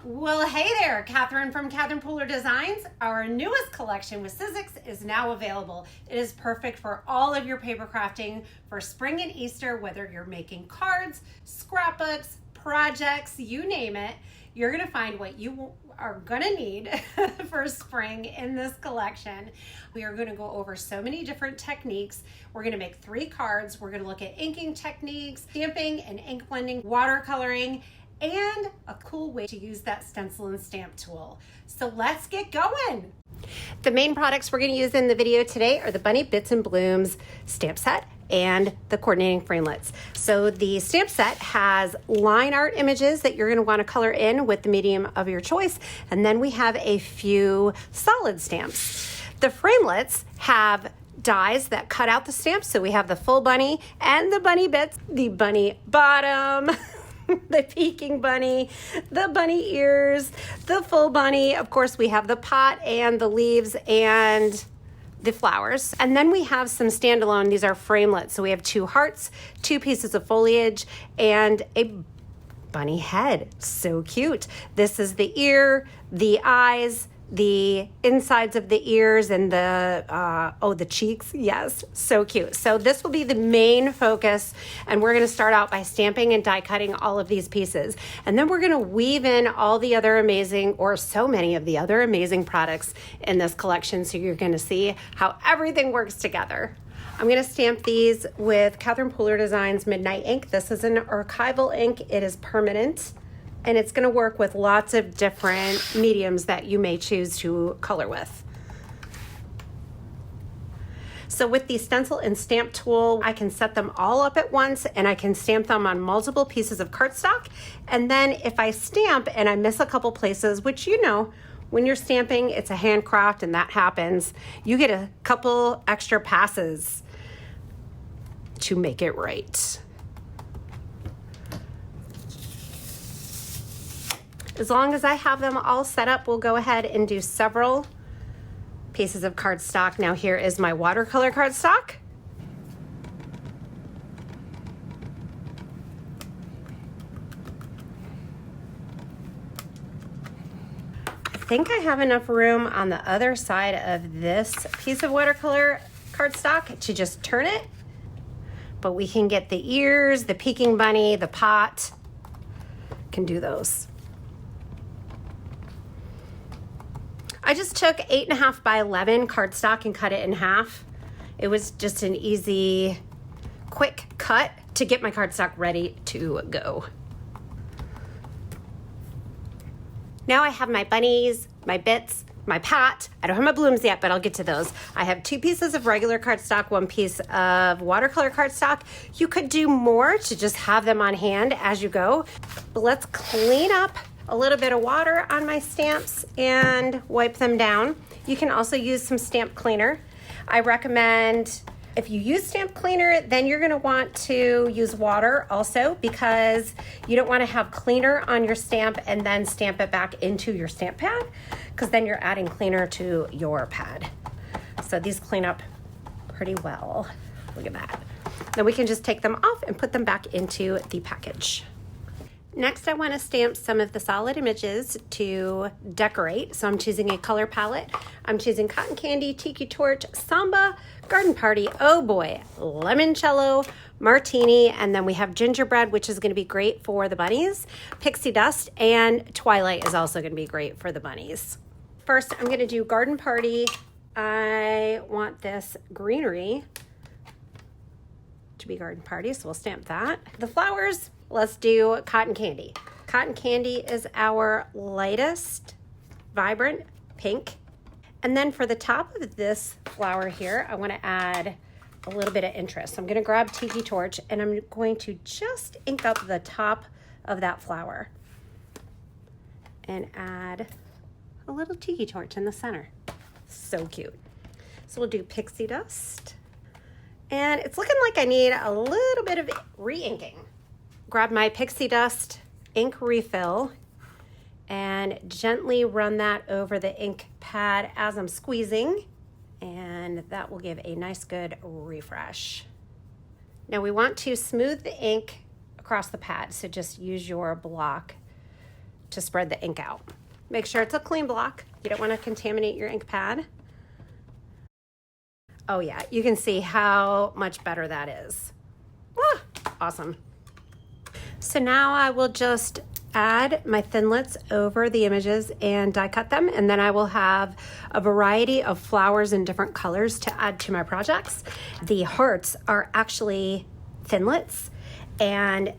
Well, hey there, Catherine from Catherine Pooler Designs. Our newest collection with Sizzix is now available. It is perfect for all of your paper crafting for spring and Easter, whether you're making cards, scrapbooks, projects, you name it. You're gonna find what you are gonna need for spring in this collection. We are gonna go over so many different techniques. We're gonna make 3 cards. We're gonna look at inking techniques, stamping and ink blending, watercoloring, and a cool way to use that stencil and stamp tool. So let's get going. The main products we're going to use in the video today are the Bunny Bits and Blooms stamp set and the coordinating framelits. So the stamp set has line art images that you're going to want to color in with the medium of your choice, and then we have a few solid stamps. The framelits have dies that cut out the stamps, so we have the full bunny and the bunny bits, the bunny bottom, the peeking bunny, the bunny ears, the full bunny. Of course, we have the pot and the leaves and the flowers. And then we have some standalone. These are framelets. So we have 2 hearts, 2 pieces of foliage, and a bunny head. So cute. This is the ear, the eyes, the insides of the ears, and the cheeks. Yes, so cute. So this will be the main focus, and we're going to start out by stamping and die cutting all of these pieces, and then we're going to weave in all the other amazing, or so many of the other amazing products in this collection, so you're going to see how everything works together. I'm going to stamp these with Catherine Pooler Designs Midnight ink. This is an archival ink. It is permanent, and it's going to work with lots of different mediums that you may choose to color with. So with the stencil and stamp tool, I can set them all up at once, and I can stamp them on multiple pieces of cardstock. And then if I stamp and I miss a couple places, which you know, when you're stamping, it's a handcraft and that happens, you get a couple extra passes to make it right. As long as I have them all set up, we'll go ahead and do several pieces of cardstock. Now here is my watercolor cardstock. I think I have enough room on the other side of this piece of watercolor cardstock to just turn it, but we can get the ears, the peeking bunny, the pot, can do those. I just took 8.5 by 11 cardstock and cut it in half. It was just an easy, quick cut to get my cardstock ready to go. Now I have my bunnies, my bits, my pot. I don't have my blooms yet, but I'll get to those. I have 2 pieces of regular cardstock, 1 piece of watercolor cardstock. You could do more to just have them on hand as you go. But let's clean up a little bit of water on my stamps and wipe them down. You can also use some stamp cleaner. I recommend, if you use stamp cleaner, then you're gonna want to use water also, because you don't wanna have cleaner on your stamp and then stamp it back into your stamp pad, because then you're adding cleaner to your pad. So these clean up pretty well. Look at that. Then we can just take them off and put them back into the package. Next, I want to stamp some of the solid images to decorate. So I'm choosing a color palette. I'm choosing Cotton Candy, Tiki Torch, Samba, Garden Party, oh boy, Limoncello, Martini, and then we have Gingerbread, which is going to be great for the bunnies. Pixie Dust and Twilight is also going to be great for the bunnies. First, I'm going to do Garden Party. I want this greenery to be Garden Party, so we'll stamp that. The flowers, let's do Cotton Candy. Cotton Candy is our lightest, vibrant pink. And then for the top of this flower here, I want to add a little bit of interest. So I'm going to grab Tiki Torch and I'm going to just ink up the top of that flower and add a little Tiki Torch in the center. So cute. So we'll do Pixie Dust. And it's looking like I need a little bit of re-inking. Grab my Pixie Dust ink refill and gently run that over the ink pad as I'm squeezing, and that will give a nice good refresh. Now we want to smooth the ink across the pad, so just use your block to spread the ink out. Make sure it's a clean block. You don't want to contaminate your ink pad. Oh yeah, you can see how much better that is. Ah, awesome. So now I will just add my thinlits over the images and die cut them, and then I will have a variety of flowers in different colors to add to my projects. The hearts are actually thinlits, and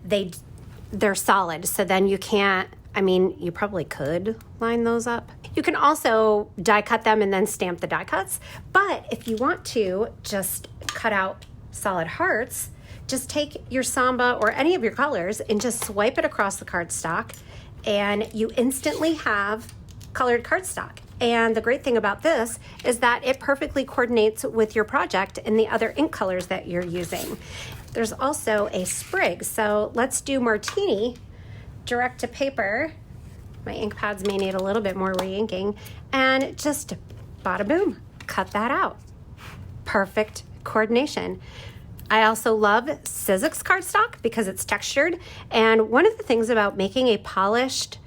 they're solid, so then you can't, I mean, you probably could line those up. You can also die cut them and then stamp the die cuts, but if you want to just cut out solid hearts, just take your Samba or any of your colors and just swipe it across the cardstock, and you instantly have colored cardstock. And the great thing about this is that it perfectly coordinates with your project and the other ink colors that you're using. There's also a sprig, so let's do Martini direct to paper. My ink pads may need a little bit more re-inking, and just bada boom, cut that out. Perfect coordination. I also love Sizzix cardstock because it's textured, and one of the things about making a polished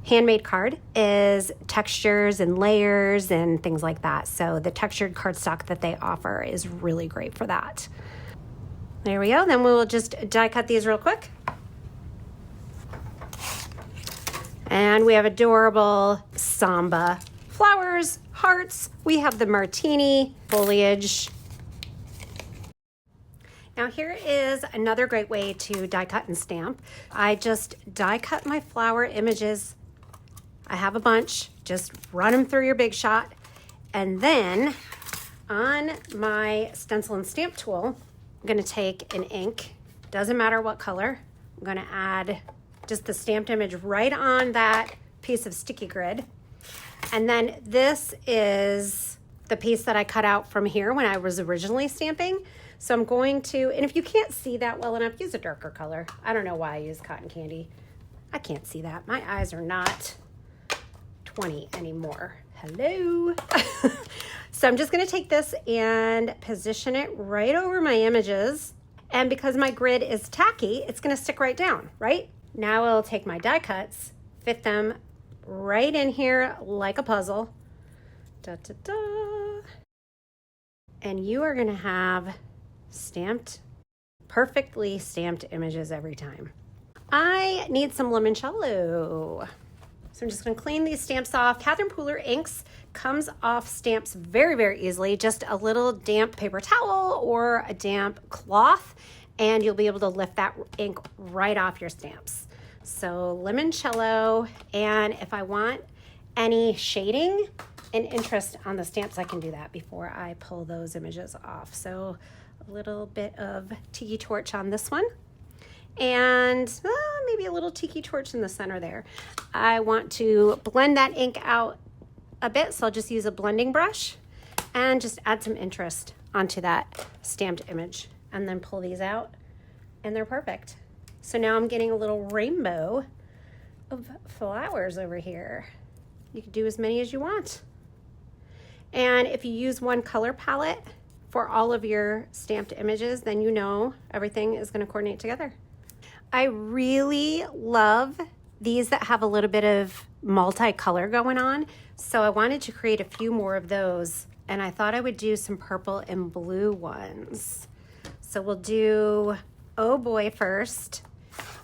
handmade card is textures and layers and things like that. So the textured cardstock that they offer is really great for that. There we go. Then we will just die cut these real quick. And we have adorable Samba flowers, hearts. We have the Martini foliage. Now here is another great way to die cut and stamp. I just die cut my flower images. I have a bunch, just run them through your Big Shot. And then on my stencil and stamp tool, I'm gonna take an ink, doesn't matter what color. I'm gonna add just the stamped image right on that piece of sticky grid. And then this is the piece that I cut out from here when I was originally stamping. So I'm going to, and if you can't see that well enough, use a darker color. I don't know why I use cotton candy. I can't see that. My eyes are not 20 anymore. Hello. So I'm just gonna take this and position it right over my images. And because my grid is tacky, it's gonna stick right down, right? Now I'll take my die cuts, fit them right in here like a puzzle. Da, da, da. And you are gonna have stamped, perfectly stamped images every time. I need some limoncello. So I'm just gonna clean these stamps off. Catherine Pooler inks comes off stamps very, very easily. Just a little damp paper towel or a damp cloth, and you'll be able to lift that ink right off your stamps. So limoncello, and if I want any shading and interest on the stamps, I can do that before I pull those images off. So a little bit of tiki torch on this one, and maybe a little tiki torch in the center there. I want to blend that ink out a bit, so I'll just use a blending brush and just add some interest onto that stamped image, and then pull these out, and they're perfect. So now I'm getting a little rainbow of flowers over here. You can do as many as you want. And if you use one color palette for all of your stamped images, then you know everything is going to coordinate together. I really love these that have a little bit of multicolor going on. So I wanted to create a few more of those, and I thought I would do some purple and blue ones. So we'll do Oh Boy first.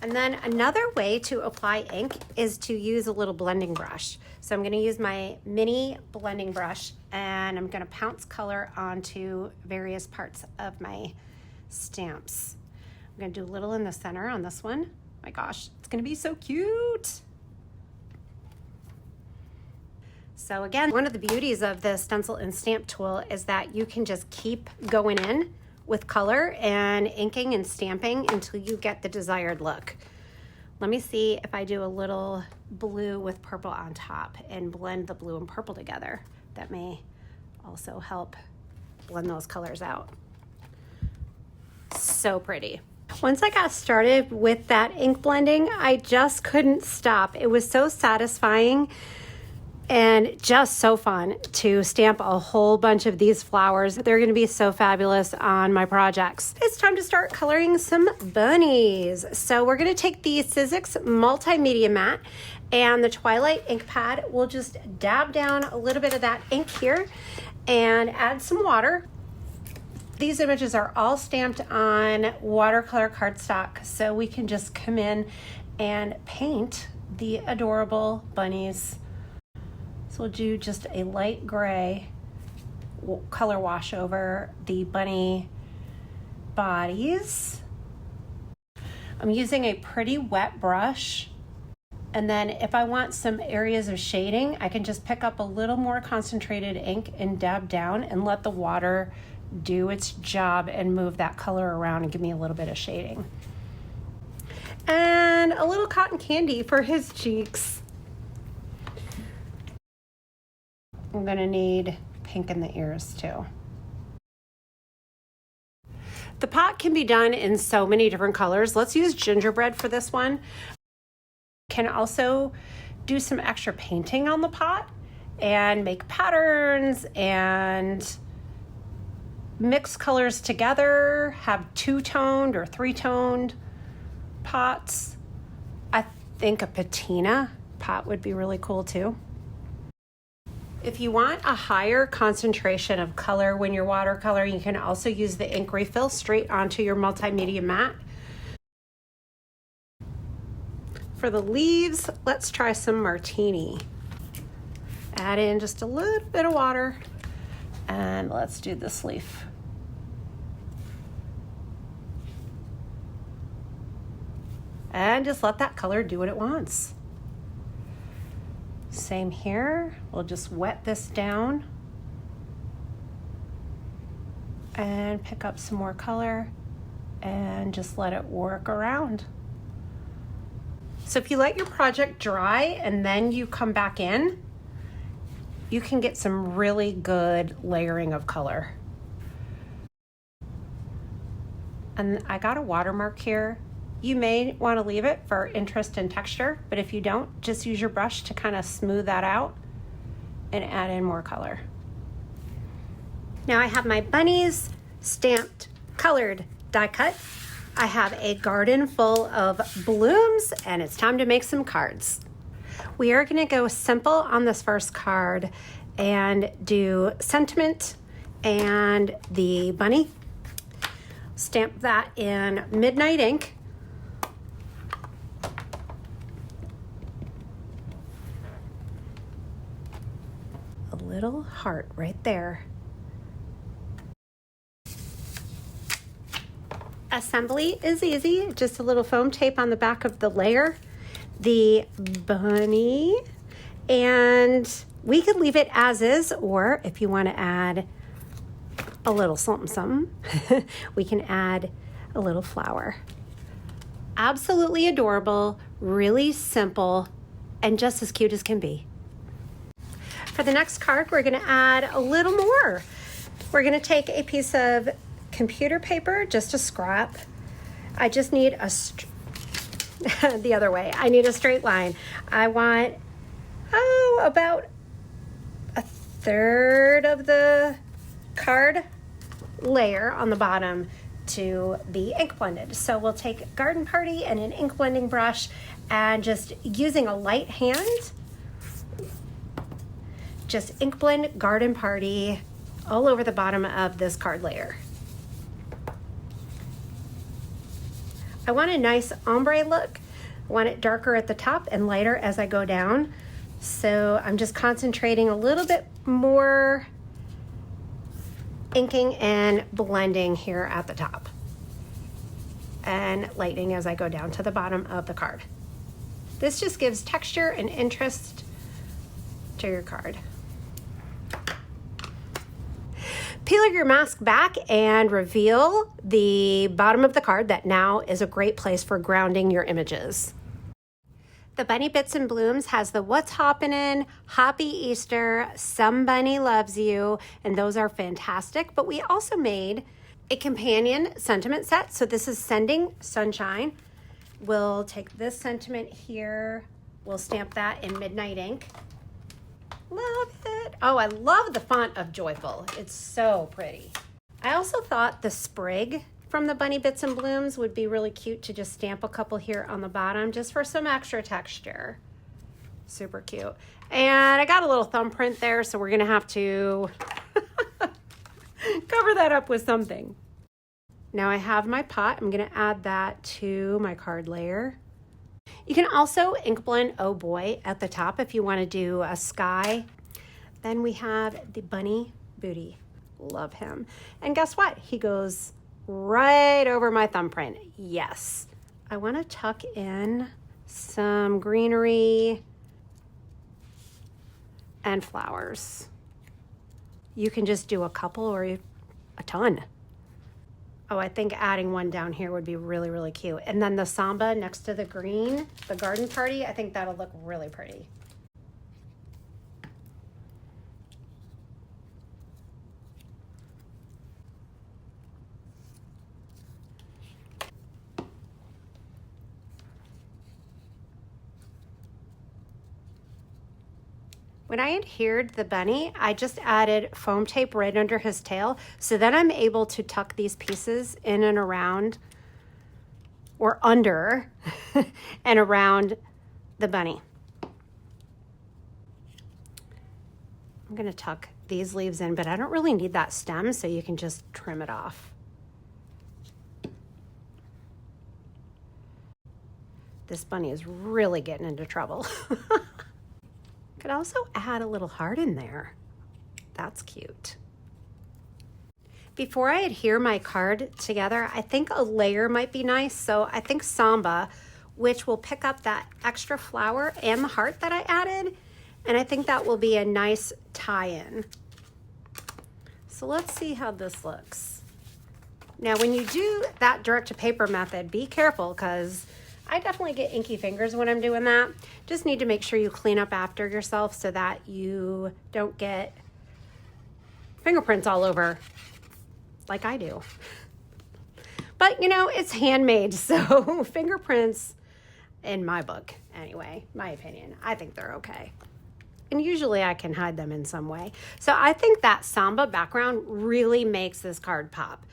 And then another way to apply ink is to use a little blending brush. So I'm gonna use my mini blending brush, and I'm gonna pounce color onto various parts of my stamps. I'm gonna do a little in the center on this one. My gosh, it's gonna be so cute. So again, one of the beauties of the stencil and stamp tool is that you can just keep going in with color and inking and stamping until you get the desired look. Let me see if I do a little blue with purple on top and blend the blue and purple together. That may also help blend those colors out. So pretty. Once I got started with that ink blending, I just couldn't stop. It was so satisfying and just so fun to stamp a whole bunch of these flowers. They're gonna be so fabulous on my projects. It's time to start coloring some bunnies. So we're gonna take the Sizzix Multimedia Mat, And the Twilight ink pad, we'll just dab down a little bit of that ink here and add some water. These images are all stamped on watercolor cardstock, so we can just come in and paint the adorable bunnies. So we'll do just a light gray color wash over the bunny bodies. I'm using a pretty wet brush. And then if I want some areas of shading, I can just pick up a little more concentrated ink and dab down and let the water do its job and move that color around and give me a little bit of shading. And a little cotton candy for his cheeks. I'm gonna need pink in the ears too. The pot can be done in so many different colors. Let's use gingerbread for this one. Can also do some extra painting on the pot and make patterns and mix colors together, have two-toned or three-toned pots. I think a patina pot would be really cool too. If you want a higher concentration of color when you're watercoloring, you can also use the ink refill straight onto your multimedia mat. For the leaves, let's try some martini. Add in just a little bit of water and let's do this leaf. And just let that color do what it wants. Same here, we'll just wet this down and pick up some more color and just let it work around. So if you let your project dry and then you come back in, you can get some really good layering of color. And I got a watermark here. You may want to leave it for interest and texture, but if you don't, just use your brush to kind of smooth that out and add in more color. Now I have my bunnies stamped, colored, die cut. I have a garden full of blooms and it's time to make some cards. We are going to go simple on this first card and do sentiment and the bunny. Stamp that in midnight ink. A little heart right there. Assembly is easy, just a little foam tape on the back of the layer, the bunny, and we could leave it as is, or if you want to add a little something something, we can add a little flower. Absolutely adorable, really simple, and just as cute as can be. For the next card, we're going to add a little more. We're going to take a piece of computer paper, just a scrap. I just need a the other way. I need a straight line. I want about a third of the card layer on the bottom to be ink blended. So we'll take Garden Party and an ink blending brush and just using a light hand, just ink blend Garden Party all over the bottom of this card layer. I want a nice ombre look. I want it darker at the top and lighter as I go down. So I'm just concentrating a little bit more inking and blending here at the top and lightening as I go down to the bottom of the card. This just gives texture and interest to your card. Peel your mask back and reveal the bottom of the card. That now is a great place for grounding your images. The Bunny Bits and Blooms has the What's Happening, Happy Easter, Some Bunny Loves You, and those are fantastic. But we also made a companion sentiment set. So this is Sending Sunshine. We'll take this sentiment here. We'll stamp that in midnight ink. Love it. Oh, I love the font of Joyful. It's so pretty. I also thought the sprig from the Bunny Bits and Blooms would be really cute to just stamp a couple here on the bottom just for some extra texture. Super cute. And I got a little thumbprint there, so we're gonna have to cover that up with something. Now I have my pot. I'm gonna add that to my card layer. You can also ink blend Oh Boy at the top if you want to do a sky. Then we have the bunny booty. Love him. And guess what? He goes right over my thumbprint. Yes. I want to tuck in some greenery and flowers. You can just do a couple or a ton. Oh, I think adding one down here would be really, really cute. And then the samba next to the green, the garden party, I think that'll look really pretty. When I adhered the bunny, I just added foam tape right under his tail. So then I'm able to tuck these pieces in and around or under and around the bunny. I'm gonna tuck these leaves in, but I don't really need that stem, so you can just trim it off. This bunny is really getting into trouble. Could also add a little heart in there. That's cute. Before I adhere my card together, I think a layer might be nice. So I think samba, which will pick up that extra flower and the heart that I added. And I think that will be a nice tie-in. So let's see how this looks. Now, when you do that direct to paper method, be careful because I definitely get inky fingers when I'm doing that. Just need to make sure you clean up after yourself so that you don't get fingerprints all over like I do. But you know, it's handmade, so fingerprints, in my book anyway, my opinion, I think they're okay. And usually I can hide them in some way. So I think that samba background really makes this card pop.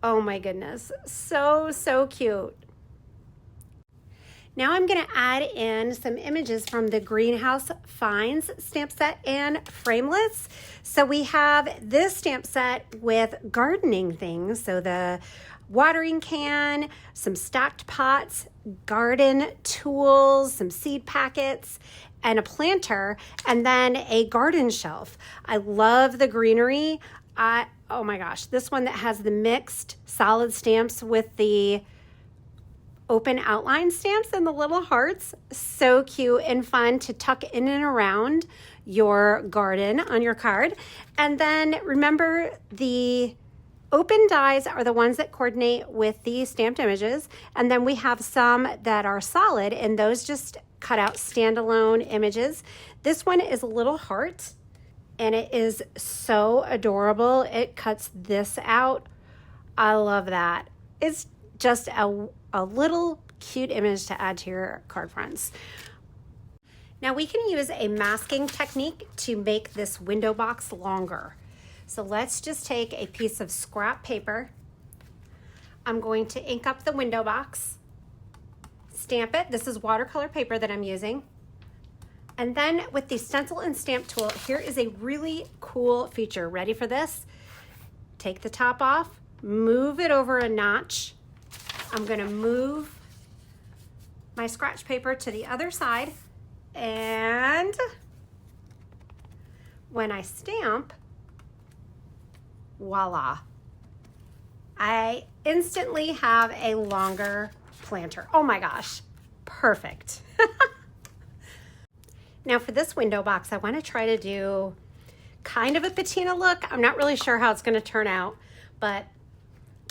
Oh my goodness, so, so cute. Now I'm going to add in some images from the Greenhouse Finds stamp set and framelits. So we have this stamp set with gardening things. So the watering can, some stacked pots, garden tools, some seed packets, and a planter, and then a garden shelf. I love the greenery. Oh my gosh, this one that has the mixed solid stamps with the open outline stamps and the little hearts. So cute and fun to tuck in and around your garden on your card. And then remember, the open dies are the ones that coordinate with the stamped images. And then we have some that are solid, and those just cut out standalone images. This one is a little heart, and it is so adorable. It cuts this out. I love that. It's just a little cute image to add to your card fronts. Now we can use a masking technique to make this window box longer. So let's just take a piece of scrap paper. I'm going to ink up the window box, stamp it. This is watercolor paper that I'm using. And then with the stencil and stamp tool, here is a really cool feature. Ready for this? Take the top off, move it over a notch. I'm gonna move my scratch paper to the other side, and when I stamp, voila. I instantly have a longer planter. Oh my gosh, perfect. Now for this window box, I wanna try to do kind of a patina look. I'm not really sure how it's gonna turn out, but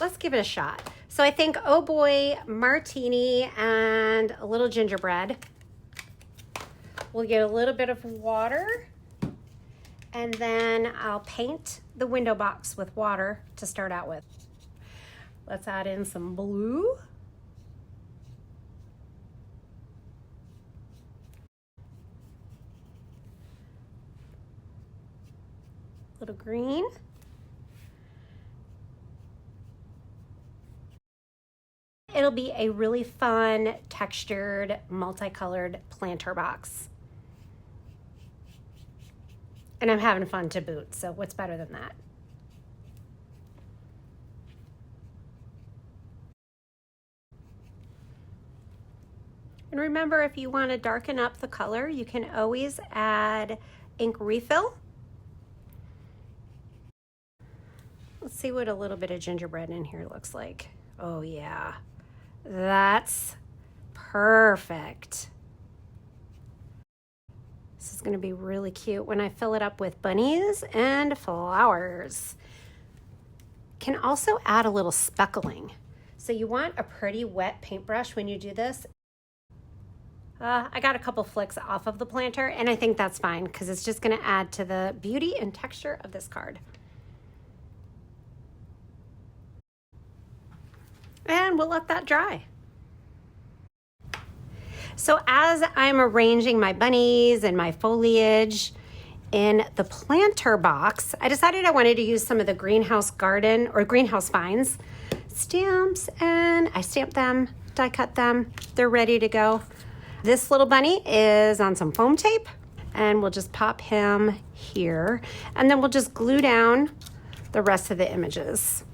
let's give it a shot. So I think Oh Boy, martini, and a little gingerbread. We'll get a little bit of water, and then I'll paint the window box with water to start out with. Let's add in some blue. Little green. it'll be a really fun, textured, multicolored planter box. And I'm having fun to boot, so what's better than that? And remember, if you want to darken up the color, you can always add ink refill. Let's see what a little bit of gingerbread in here looks like. Oh yeah, that's perfect. This is going to be really cute when I fill it up with bunnies and flowers. Can also add a little speckling. So you want a pretty wet paintbrush when you do this. I got a couple flicks off of the planter, and I think that's fine because it's just going to add to the beauty and texture of this card. And we'll let that dry. So as I'm arranging my bunnies and my foliage in the planter box, I decided I wanted to use some of the greenhouse garden or greenhouse finds stamps, and I stamped them, die cut them. They're ready to go. This little bunny is on some foam tape, and we'll just pop him here, and then we'll just glue down the rest of the images.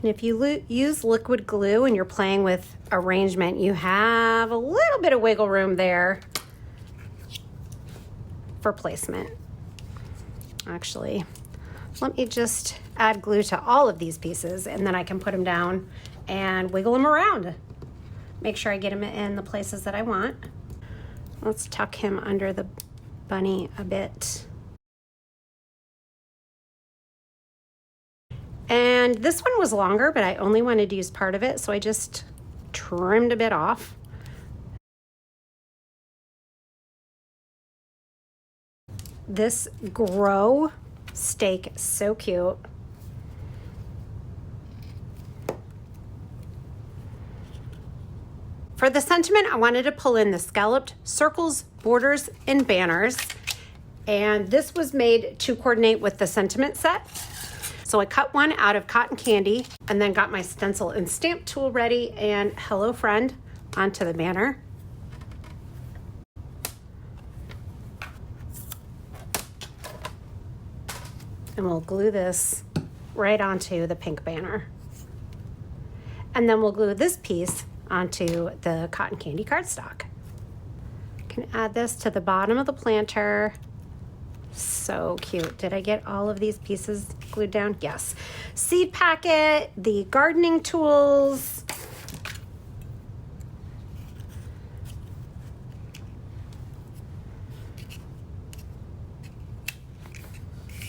And if you use liquid glue and you're playing with arrangement, you have a little bit of wiggle room there for placement. Actually, let me just add glue to all of these pieces, and then I can put them down and wiggle them around. Make sure I get them in the places that I want. Let's tuck him under the bunny a bit. And this one was longer, but I only wanted to use part of it, so I just trimmed a bit off. This grow stake, so cute. For the sentiment, I wanted to pull in the scalloped circles, borders, and banners. And this was made to coordinate with the sentiment set. So I cut one out of cotton candy and then got my stencil and stamp tool ready and hello friend onto the banner. And we'll glue this right onto the pink banner. And then we'll glue this piece onto the cotton candy cardstock. Can add this to the bottom of the planter. So cute. Did I get all of these pieces glued down? Yes. Seed packet, the gardening tools.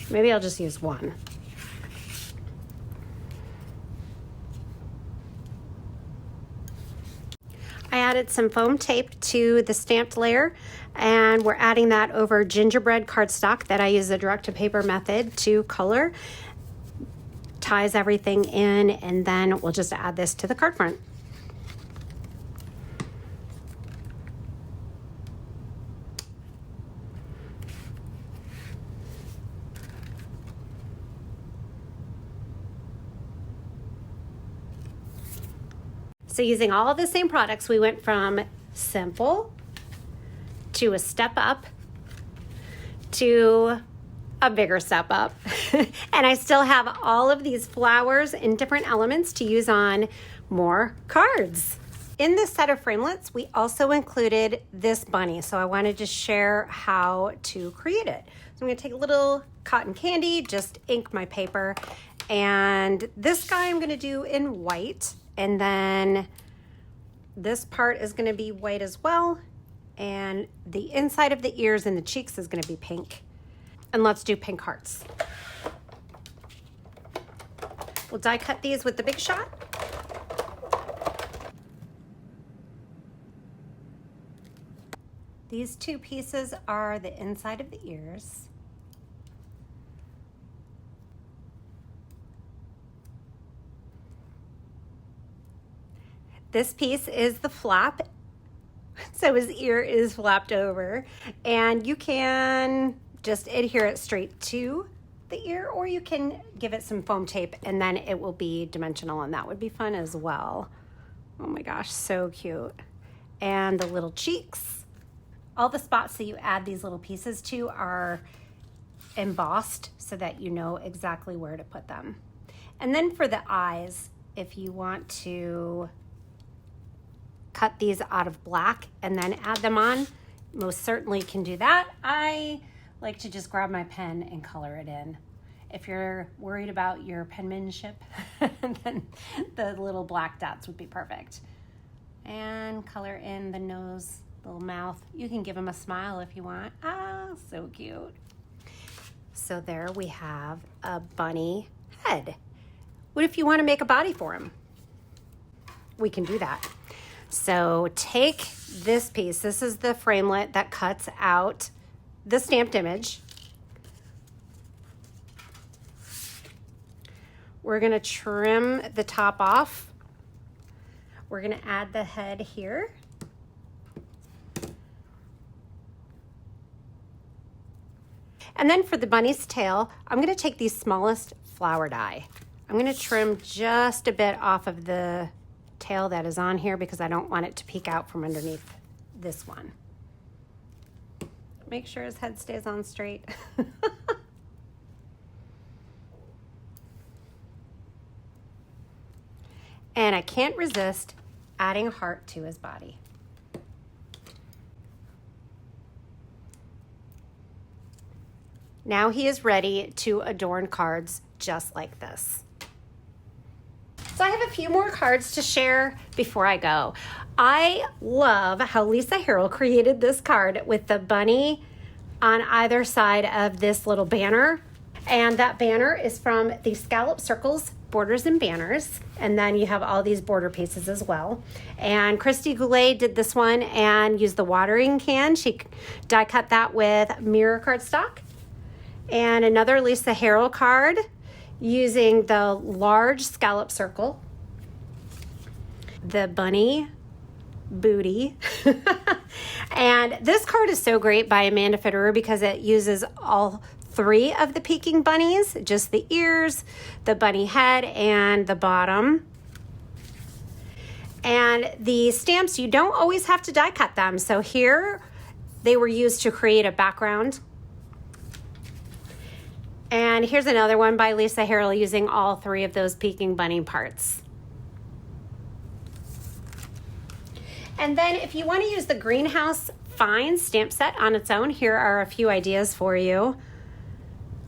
Maybe I'll just use one. I added some foam tape to the stamped layer, and we're adding that over gingerbread cardstock that I use the direct to paper method to color. Ties everything in, and then we'll just add this to the card front. So using all the same products, we went from simple to a step up to a bigger step up. And I still have all of these flowers and different elements to use on more cards. In this set of framelits, we also included this bunny. So I wanted to share how to create it. So I'm gonna take a little cotton candy, just ink my paper. And this guy I'm gonna do in white. And then this part is gonna be white as well. And the inside of the ears and the cheeks is gonna be pink. And let's do pink hearts. We'll die cut these with the Big Shot. These two pieces are the inside of the ears. This piece is the flap, so his ear is flapped over, and you can just adhere it straight to the ear, or you can give it some foam tape and then it will be dimensional, and that would be fun as well. Oh my gosh, so cute. And the little cheeks. All the spots that you add these little pieces to are embossed so that you know exactly where to put them. And then for the eyes, if you want to cut these out of black and then add them on, most certainly can do that. I like to just grab my pen and color it in. If you're worried about your penmanship, then the little black dots would be perfect. And color in the nose, little mouth. You can give him a smile if you want. Ah, so cute. So there we have a bunny head. What if you want to make a body for him? We can do that. So take this piece. This is the framelit that cuts out the stamped image. We're going to trim the top off. We're going to add the head here. And then for the bunny's tail, I'm going to take the smallest flower die. I'm going to trim just a bit off of the tail that is on here because I don't want it to peek out from underneath this one. Make sure his head stays on straight. And I can't resist adding a heart to his body. Now he is ready to adorn cards just like this. So I have a few more cards to share before I go. I love how Lisa Harrell created this card with the bunny on either side of this little banner. And that banner is from the Scallop Circles Borders and Banners. And then you have all these border pieces as well. And Christy Goulet did this one and used the watering can. She die cut that with mirror cardstock. And another Lisa Harrell card using the large scallop circle, the bunny booty. And this card is so great by Amanda Fitterer because it uses all three of the peeking bunnies, just the ears, the bunny head, and the bottom. And the stamps, you don't always have to die cut them. So here they were used to create a background. And here's another one by Lisa Harrell using all three of those peeking bunny parts. And then if you want to use the Greenhouse Fine stamp set on its own, here are a few ideas for you.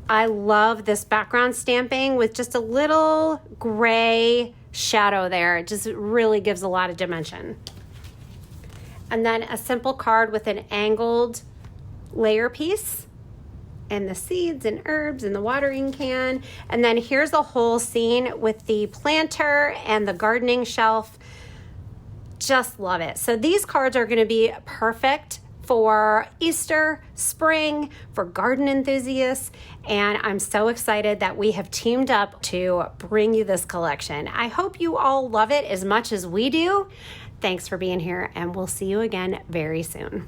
I love this background stamping with just a little gray shadow there. It just really gives a lot of dimension. And then a simple card with an angled layer piece and the seeds and herbs and the watering can. And then here's a whole scene with the planter and the gardening shelf. Just love it. So these cards are going to be perfect for Easter, spring, for garden enthusiasts, and I'm so excited that we have teamed up to bring you this collection. I hope you all love it as much as we do. Thanks for being here, and we'll see you again very soon.